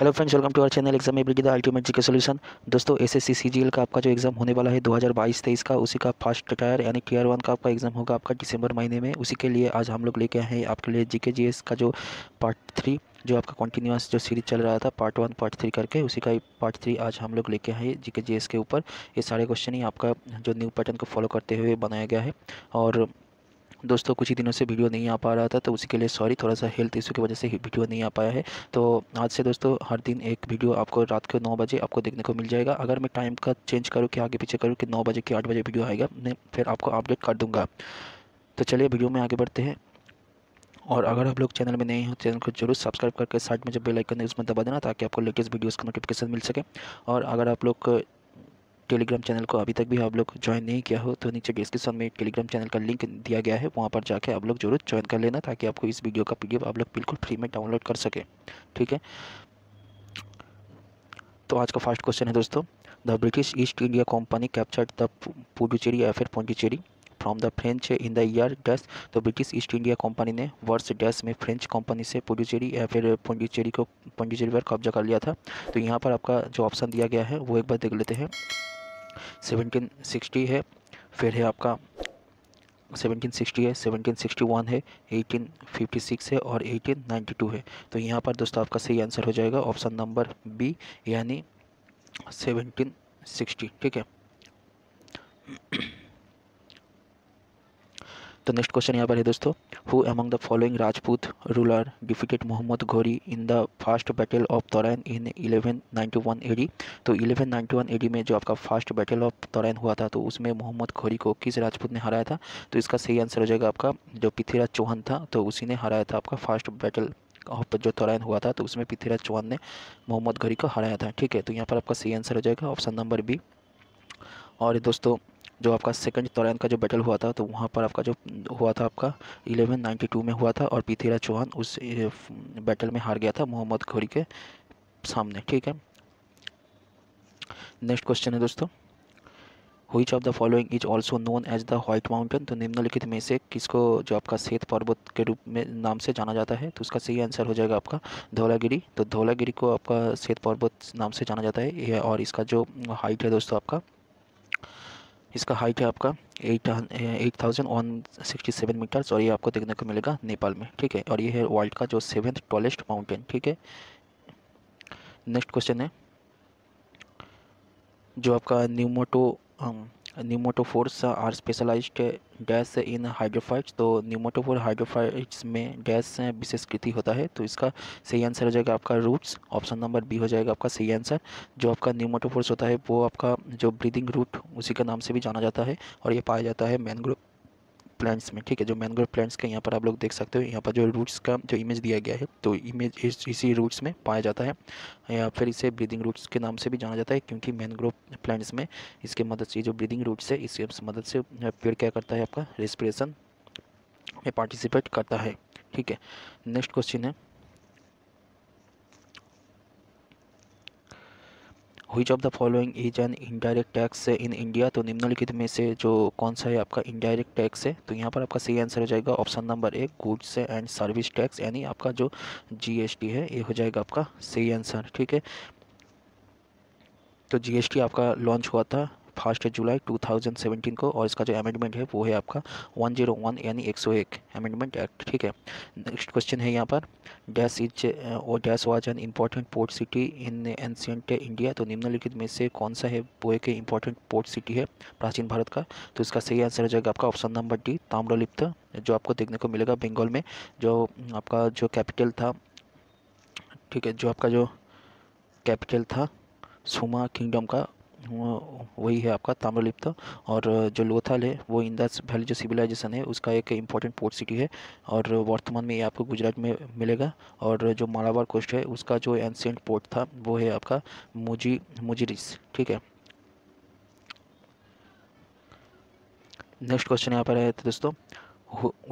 Hello friends, welcome to our channel exam ability the ultimate GK solution. दोस्तों SSC CGL का आपका जो exam होने वाला है 2022-23 का, उसी का फर्स्ट टायर यानी टीयर 1 का आपका एग्ज़ाम होगा आपका दिसंबर महीने में। उसी के लिए आज हम लोग लेके आए हैं आपके लिए जीके जीएस का जो पार्ट 3, जो आपका कंटिन्यूस जो सीरीज चल रहा था पार्ट 1 पार्ट 3 करके, उसी का पार्ट 3 आज हम लोग लेके आए हैं जीके जीएस के ऊपर। ये सारे क्वेश्चन ही आपका जो न्यू पैटर्न को फॉलो करते हुए बनाया गया है। और दोस्तों कुछ ही दिनों से वीडियो नहीं आ पा रहा था, तो उसी के लिए सॉरी, थोड़ा सा हेल्थ इशू की वजह से वीडियो नहीं आ पाया है। तो आज से दोस्तों हर दिन एक वीडियो आपको रात को 9 बजे आपको देखने को मिल जाएगा। अगर मैं टाइम का चेंज करूँ कि आगे पीछे करूँ कि 9 बजे कि 8 बजे वीडियो आएगा, मैं फिर आपको अपडेट कर दूंगा। तो चलिए वीडियो में आगे बढ़ते हैं। और अगर आप लोग चैनल में नए हो, चैनल को जरूर सब्सक्राइब करके साइड में जो बेल आइकन है उसमें दबा देना, ताकि आपको लेटेस्ट वीडियोज़ का नोटिफिकेशन मिल सके। और अगर आप लोग टेलीग्राम चैनल को अभी तक भी आप लोग ज्वाइन नहीं किया हो, तो नीचे डिस्क्रिप्शन में टेलीग्राम चैनल का लिंक दिया गया है, वहाँ पर जाके आप लोग जरूर ज्वाइन कर लेना, ताकि आपको इस वीडियो का पीडीएफ आप लोग बिल्कुल फ्री में डाउनलोड कर सके। ठीक है, तो आज का फर्स्ट क्वेश्चन है दोस्तों, the British east India company captured the Puducherry या फिर Pondicherry from the French in the year dash. तो ब्रिटिश ईस्ट इंडिया कंपनी ने वर्ष डैश में फ्रेंच कंपनी से पुडुचेरी या फिर पौंडीचेरी पर कब्जा कर लिया था। तो यहाँ पर आपका जो ऑप्शन दिया गया है वो एक बार देख लेते हैं। 1760 है, फिर है आपका 1760 है, 1761 है, 1856 है और 1892 है। तो यहाँ पर दोस्तों आपका सही आंसर हो जाएगा ऑप्शन नंबर बी, यानी 1760। ठीक है, तो नेक्स्ट क्वेश्चन यहाँ पर है दोस्तों, who among the following Rajput ruler defeated Mohammad Ghori in the first battle of Tarain in 1191 AD. तो 1191 एडी में जो आपका फर्स्ट बैटल ऑफ तोरैन हुआ था, तो उसमें मोहम्मद घोरी को किस राजपूत ने हराया था? तो इसका सही आंसर हो जाएगा आपका जो पृथ्वीराज चौहान था, तो उसी ने हराया था आपका फर्स्ट बैटल ऑफ जो तोरैन हुआ था, तो उसमें पृथ्वीराज चौहान ने मोहम्मद घोरी को हराया था। ठीक है, तो यहाँ पर आपका सही आंसर हो जाएगा ऑप्शन नंबर बी। और दोस्तों जो आपका सेकंड तोरैन का जो बैटल हुआ था, तो वहाँ पर आपका जो हुआ था आपका 1192 में हुआ था, और पृथ्वीराज चौहान उस बैटल में हार गया था मोहम्मद घोरी के सामने। ठीक है, नेक्स्ट क्वेश्चन है दोस्तों, which of the following is also known as the white mountain. तो निम्नलिखित में से किसको जो आपका श्वेत पर्वत के रूप में नाम से जाना जाता है? तो उसका सही आंसर हो जाएगा आपका धौलागिरी। तो धौलागिरी को आपका श्वेत पर्वत नाम से जाना जाता है। और इसका जो हाइट है दोस्तों आपका, इसका हाइट है आपका 8167 मीटर्स, और ये आपको देखने को मिलेगा नेपाल में। ठीक है, और ये है वर्ल्ड का जो 7th टॉलेस्ट माउंटेन। ठीक है, नेक्स्ट क्वेश्चन है, जो आपका pneumatophores are specialised dash in hydrophytes. तो न्यूमोटोफोर हाइड्रोफाइट्स में डैश विशेषकृति होता है, तो इसका सही आंसर हो जाएगा आपका रूट्स। ऑप्शन नंबर बी हो जाएगा आपका सही आंसर। जो आपका न्यूमोटोफोर्स होता है वो आपका जो ब्रीदिंग रूट उसी के नाम से भी जाना जाता है, और ये पाया जाता है मैंग्रोव प्लांट्स में। ठीक है, जो मैंग्रोव प्लांट्स का यहाँ पर आप लोग देख सकते हो, यहाँ पर जो रूट्स का जो इमेज दिया गया है, तो इमेज इसी रूट्स में पाया जाता है, या फिर इसे ब्रीदिंग रूट्स के नाम से भी जाना जाता है, क्योंकि मैंग्रोव प्लांट्स में इसके मदद से जो ब्रीदिंग रूट्स है, इसकी मदद से पेड़ क्या करता है आपका रेस्पिरेशन में पार्टिसिपेट करता है। ठीक है, नेक्स्ट क्वेश्चन है, which of the following is an indirect tax in India. तो निम्नलिखित में से जो कौन सा है आपका इनडायरेक्ट टैक्स है? तो यहाँ पर आपका सही आंसर हो जाएगा option number A, goods and service tax, यानी आपका जो जीएसटी है, ये हो जाएगा आपका सही आंसर। ठीक है, तो जीएसटी आपका लॉन्च हुआ था 1 जुलाई 2017 को, और इसका जो अमेंडमेंट है वो है आपका 101 यानी 101 अमेंडमेंट एक्ट। ठीक है, नेक्स्ट क्वेश्चन है यहाँ पर, डैश इज और dash was an important port city in ancient India. तो निम्नलिखित में से कौन सा है वो एक इम्पॉर्टेंट पोर्ट सिटी है प्राचीन भारत का? तो इसका सही आंसर हो जाएगा आपका ऑप्शन नंबर डी, ताम्रलिप्त, जो आपको देखने को मिलेगा बंगाल में। जो आपका जो कैपिटल था, ठीक है, जो आपका जो कैपिटल था सुमा किंगडम का, वही है आपका ताम्रलिप्त। और जो लोथल है वो इंडस वैली जो सिविलाइजेशन है उसका एक इम्पोर्टेंट पोर्ट सिटी है, और वर्तमान में ये आपको गुजरात में मिलेगा। और जो मालाबार कोस्ट है उसका जो एंशियंट पोर्ट था वो है आपका मुजिरिस। ठीक है, नेक्स्ट क्वेश्चन यहाँ पर है तो दोस्तों,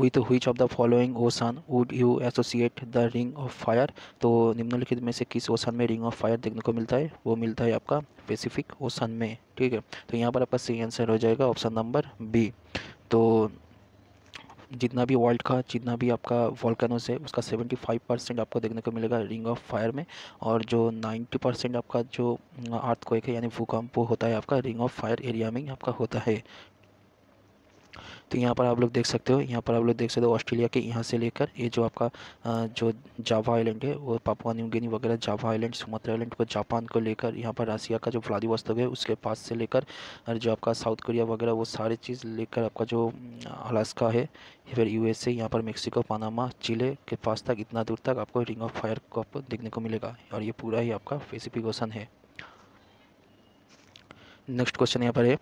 with which of the following ocean would you associate the ring of fire. तो निम्नलिखित में से किस ओशन में रिंग ऑफ फायर देखने को मिलता है? वो मिलता है आपका पैसिफिक ओशन में। ठीक है, तो यहाँ पर आपका सही आंसर हो जाएगा ऑप्शन नंबर बी। तो जितना भी वर्ल्ड का जितना भी आपका वॉल्केनोस है उसका 75% आपको देखने को मिलेगा रिंग ऑफ फायर में, और जो 90% आपका जो अर्थक्वेक है यानी भूकंप वो होता है आपका रिंग ऑफ फायर एरिया में ही आपका होता है। तो यहाँ पर आप लोग देख सकते हो, यहाँ पर आप लोग देख सकते हो ऑस्ट्रेलिया के यहाँ से लेकर ये जो आपका जो जावा आइलैंड है वो पापुआ न्यू गिनी वगैरह, जावा आइलैंड, सुमात्रा आइलैंड को, जापान को लेकर यहाँ पर रसिया का जो व्लादिवोस्तोक है उसके पास से लेकर, और जो आपका साउथ कोरिया वगैरह वो सारी चीज़ लेकर आपका जो अलास्का है, फिर यूएसए, यहाँ पर मेक्सिको, पनामा, चिले के पास तक, इतना दूर तक आपको रिंग ऑफ फायर को आपको देखने को मिलेगा, और ये पूरा ही आपका पैसिफिक ओशन है। नेक्स्ट क्वेश्चन यहाँ पर है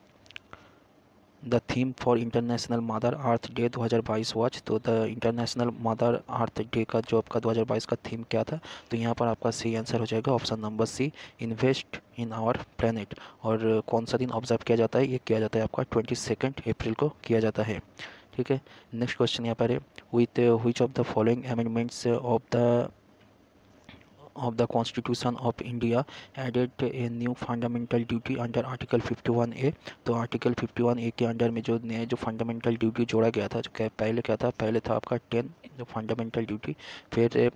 the theme for International Mother Earth Day 2022 was. तो the International Mother Earth Day का जो आपका 2022 का थीम क्या था, तो यहाँ पर आपका सही आंसर हो जाएगा option number C, invest in our planet. और कौन सा दिन ऑब्जर्व किया जाता है, ये किया जाता है आपका 22 अप्रैल को किया जाता है। ठीक है, नेक्स्ट क्वेश्चन यहाँ पर है with which of the following amendments of the Constitution of India added a new fundamental duty under Article 51A। तो आर्टिकल 51A के अंडर में जो नया जो फंडामेंटल ड्यूटी जोड़ा गया था, जो पहले क्या था, पहले था आपका 10 जो फंडामेंटल ड्यूटी, फिर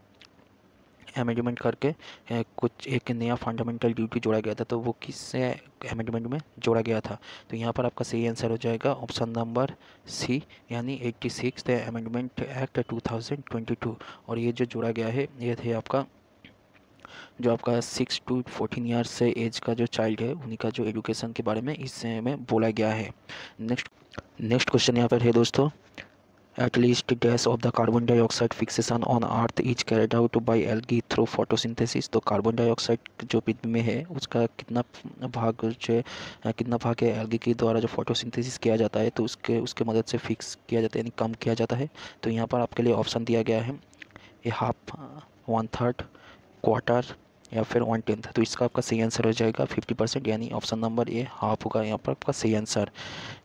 अमेंडमेंट करके कुछ एक नया फंडामेंटल ड्यूटी जोड़ा गया था, तो वो किस अमेंडमेंट में जोड़ा गया था। तो यहाँ पर आपका सही आंसर हो जाएगा ऑप्शन नंबर सी, यानी 86 अमेंडमेंट एक्ट 2022। और ये जो जोड़ा गया है ये थे आपका जो आपका 6 to 14 ईयर्स से एज का जो चाइल्ड है उन्हीं का जो एजुकेशन के बारे में इसमें बोला गया है। नेक्स्ट क्वेश्चन यहाँ पर है दोस्तों, at least dash of the carbon dioxide fixation on earth is carried out by algae through photosynthesis. तो कार्बन डाइऑक्साइड जो पृथ्वी में है उसका कितना भाग जो है, कितना भाग है एल्गी के द्वारा जो फोटोसिंथेसिस किया जाता है, तो उसके मदद से फिक्स किया जाता है यानी कम किया जाता है। तो यहाँ पर आपके लिए ऑप्शन दिया गया है ये हाफ, 1/3, क्वार्टर या फिर 1/10। तो इसका आपका सही आंसर हो जाएगा 50%, यानी ऑप्शन नंबर ए हाफ होगा यहाँ पर आपका सही आंसर।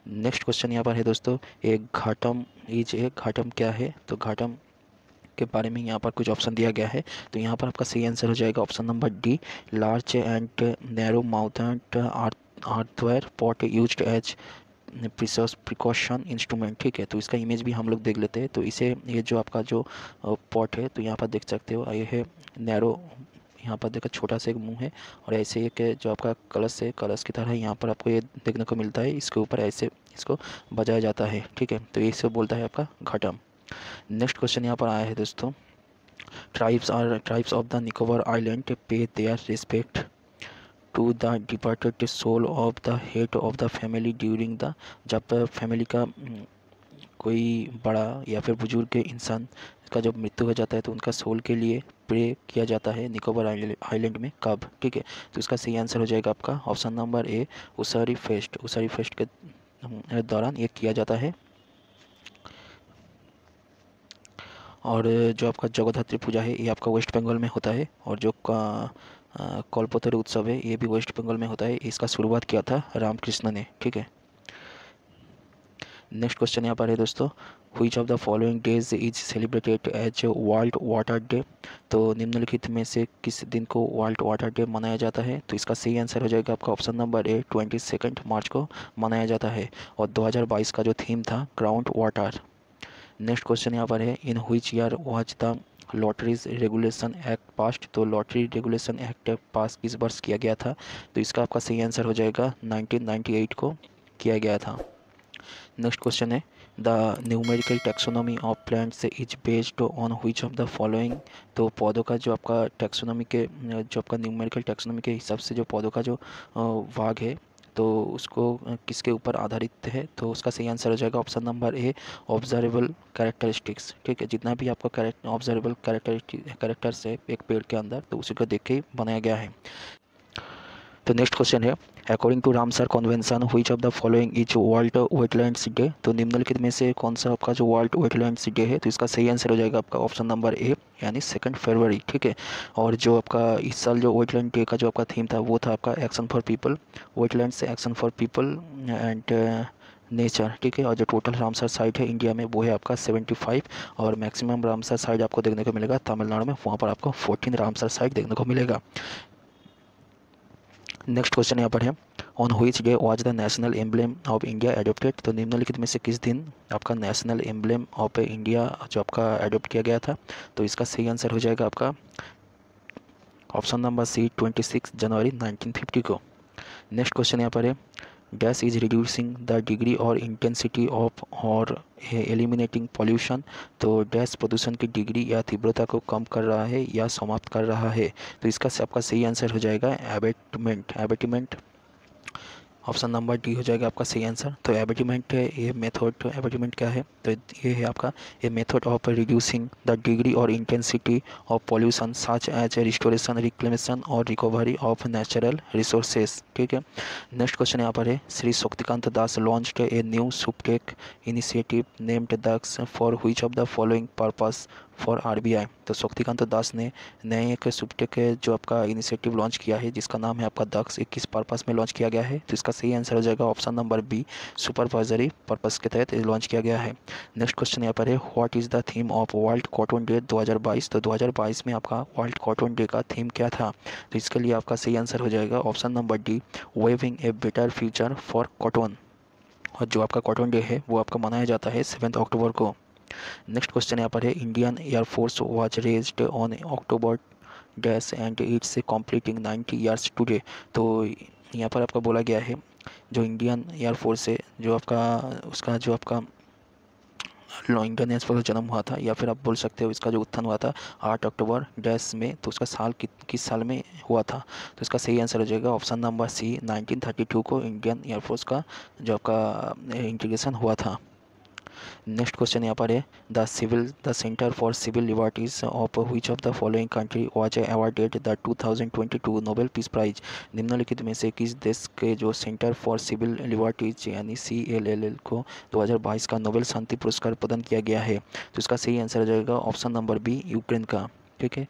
नेक्स्ट क्वेश्चन यहाँ पर है दोस्तों, एक घाटम घाटम क्या है, तो घाटम के बारे में यहाँ पर कुछ ऑप्शन दिया गया है। तो यहाँ पर आपका सही आंसर हो जाएगा option number D, large and narrow mouthed earthenware pot used as precaution instrument. ठीक है, तो इसका इमेज भी हम लोग देख लेते हैं। तो इसे ये जो आपका जो पॉट है, तो यहाँ पर देख सकते हो ये है नैरो, यहाँ पर देखो छोटा सा एक मुंह है, और ऐसे एक जो आपका कलश है, कलश की तरह यहाँ पर आपको ये देखने को मिलता है, इसके ऊपर ऐसे इसको बजाया जाता है। ठीक है, तो ये से बोलता है आपका घटम। नेक्स्ट क्वेश्चन यहाँ पर आया है दोस्तों, tribes of the Nicobar island pay their respect to the departed soul of the head of the family during the, जब फैमिली का कोई बड़ा या फिर बुजुर्ग इंसान का जब मृत्यु हो जाता है तो उनका सोल के लिए प्रे किया जाता है निकोबार आइलैंड में, कब। ठीक है, तो इसका सही आंसर हो जाएगा आपका ऑप्शन नंबर ए, उसारी फेस्ट के दौरान ये किया जाता है। और जो आपका जगद्धात्री पूजा है ये आपका वेस्ट बंगाल में होता है, और जो कल्पतरु उत्सव है ये भी वेस्ट बंगाल में होता है। इसका शुरुआत किया था रामकृष्ण ने। ठीक है, नेक्स्ट क्वेश्चन यहाँ पर है दोस्तों, which of the following days is celebrated as world water day. तो निम्नलिखित में से किस दिन को वर्ल्ड वाटर डे मनाया जाता है, तो इसका सही आंसर हो जाएगा आपका ऑप्शन नंबर ए, 22 मार्च को मनाया जाता है, और 2022 का जो थीम था ग्राउंड वाटर। नेक्स्ट क्वेश्चन यहाँ पर है, in which year was the lotteries regulation act past. तो लॉटरी रेगुलेशन एक्ट पास किस वर्ष किया गया था, तो इसका आपका सही आंसर हो जाएगा 1998 को किया गया था। नेक्स्ट क्वेश्चन है, the numerical taxonomy of plants is based on which of the following. तो पौधों का जो आपका टैक्सोनॉमी के जो आपका न्यूमेरिकल टैक्सोनॉमी के हिसाब से जो पौधों का जो भाग है तो उसको किसके ऊपर आधारित है, तो उसका सही आंसर हो जाएगा option number A, observable characteristics. ठीक है, जितना भी आपका ऑब्जर्वेबल कैरेक्टर्स है एक पेड़ के अंदर, तो उसी को देख के ही बनाया गया है। तो नेक्स्ट क्वेश्चन है, according to Ramsar convention which of the following is world wetlands day. तो निम्नलिखित में से कौन सा आपका जो वर्ल्ड वेटलैंड्स डे है, तो इसका सही आंसर हो जाएगा आपका ऑप्शन नंबर ए, यानी 2 फरवरी। ठीक है, और जो आपका इस साल जो वेटलैंड डे का जो आपका थीम था वो था आपका एक्शन फॉर पीपल, वेटलैंड से action for people and nature. ठीक है, और जो टोटल रामसर साइट है इंडिया में वो है आपका 75, और मैक्सिमम रामसर साइट आपको देखने को मिलेगा तमिलनाडु में, वहाँ पर आपको 14 रामसर साइट देखने को मिलेगा। नेक्स्ट क्वेश्चन यहाँ पर है, on which day was the national emblem of India adopted. तो निम्नलिखित में से किस दिन आपका नेशनल एम्बलम ऑफ इंडिया जो आपका एडोप्ट किया गया था। तो इसका सही आंसर हो जाएगा आपका ऑप्शन नंबर सी 26 जनवरी 1950 को। नेक्स्ट क्वेश्चन यहाँ पर है, dash is reducing the degree और इंटेंसिटी ऑफ और एलिमिनेटिंग पॉल्यूशन। तो डैश प्रदूषण की डिग्री या तीव्रता को कम कर रहा है या समाप्त कर रहा है। तो इसका आपका सही आंसर हो जाएगा एबेटमेंट। ऑप्शन नंबर डी हो जाएगा आपका सही आंसर। तो एबेटमेंट ये मेथड, एबेटमेंट क्या है, तो ये है आपका ये method of reducing the degree और intensity of pollution such as restoration, reclamation और रिकवरी ऑफ नेचुरल रिसोर्सेज। ठीक है। नेक्स्ट क्वेश्चन यहाँ पर है, Shri Shaktikanta Das launched a new suptech initiative named Daksh for which of the following purpose for RBI. तो शक्तिकांत दास ने नए एक सुपटेक जो आपका इनिशिएटिव लॉन्च किया है जिसका नाम है आपका दक्ष, किस पर्पस में लॉन्च किया गया है। तो इसका सही आंसर हो जाएगा option number B, supervisory purpose के तहत लॉन्च किया गया है। नेक्स्ट क्वेश्चन यहाँ पर है, what is the theme of world cotton day 2022। तो 2022 में आपका वर्ल्ड कॉटन डे का थीम क्या था। तो इसके लिए आपका सही आंसर हो जाएगा option number D, weaving a better future for cotton. और जो आपका कॉटन डे है वो आपका मनाया जाता है 7 अक्टूबर को। नेक्स्ट क्वेश्चन यहाँ पर है, Indian air force was raised on October dash and it's completing 90 years today. तो यहाँ पर आपका बोला गया है जो इंडियन एयरफोर्स है जो आपका उसका जो आपका इंडियन एयरफोर्स का जन्म हुआ था, या फिर आप बोल सकते हो इसका जो उत्थान हुआ था 8 अक्टूबर डैश में, तो उसका साल किस साल में हुआ था। तो इसका सही आंसर हो जाएगा ऑप्शन नंबर सी, 1932 को इंडियन एयरफोर्स का जो आपका इंटीग्रेशन हुआ था। नेक्स्ट क्वेश्चन यहाँ पर है, the centre for civil liberties of which of the following country was awarded the 2022 Nobel peace prize. निम्नलिखित में से किस देश के जो सेंटर फॉर सिविल लिबर्टीज यानी CLLL को 2022 का नोबेल शांति पुरस्कार प्रदान किया गया है। तो इसका सही आंसर हो जाएगा ऑप्शन नंबर बी, यूक्रेन का। ठीक है।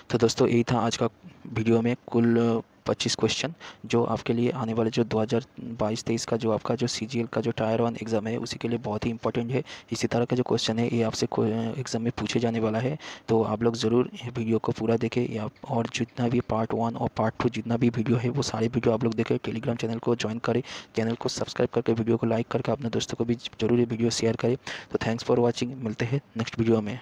तो दोस्तों यही था आज का वीडियो में कुल 25 क्वेश्चन जो आपके लिए आने वाले जो 2022-23 का जो आपका जो CGL का जो टायर 1 एग्ज़ाम है उसी के लिए बहुत ही इंपॉर्टेंट है। इसी तरह का जो क्वेश्चन है ये आपसे एग्ज़ाम में पूछे जाने वाला है। तो आप लोग ज़रूर वीडियो को पूरा देखें, या और जितना भी पार्ट 1 और पार्ट 2 जितना भी वीडियो है वो सारे वीडियो आप लोग देखें। टेलीग्राम चैनल को ज्वाइन करें, चैनल को सब्सक्राइब करके वीडियो को लाइक करके अपने दोस्तों को भी जरूर ये वीडियो शेयर करें। तो थैंक्स फॉर वॉचिंग, मिलते हैं नेक्स्ट वीडियो में।